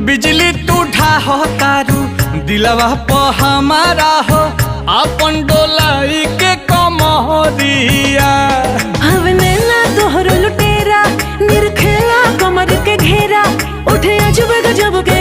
बिजली तू ढाहो तारू दिलवा प हमारा हो अपन डोलाई के कमरिया हवने ना तोहर लुटेरा निरखेला कमर के घेरा उठे अजब गजब के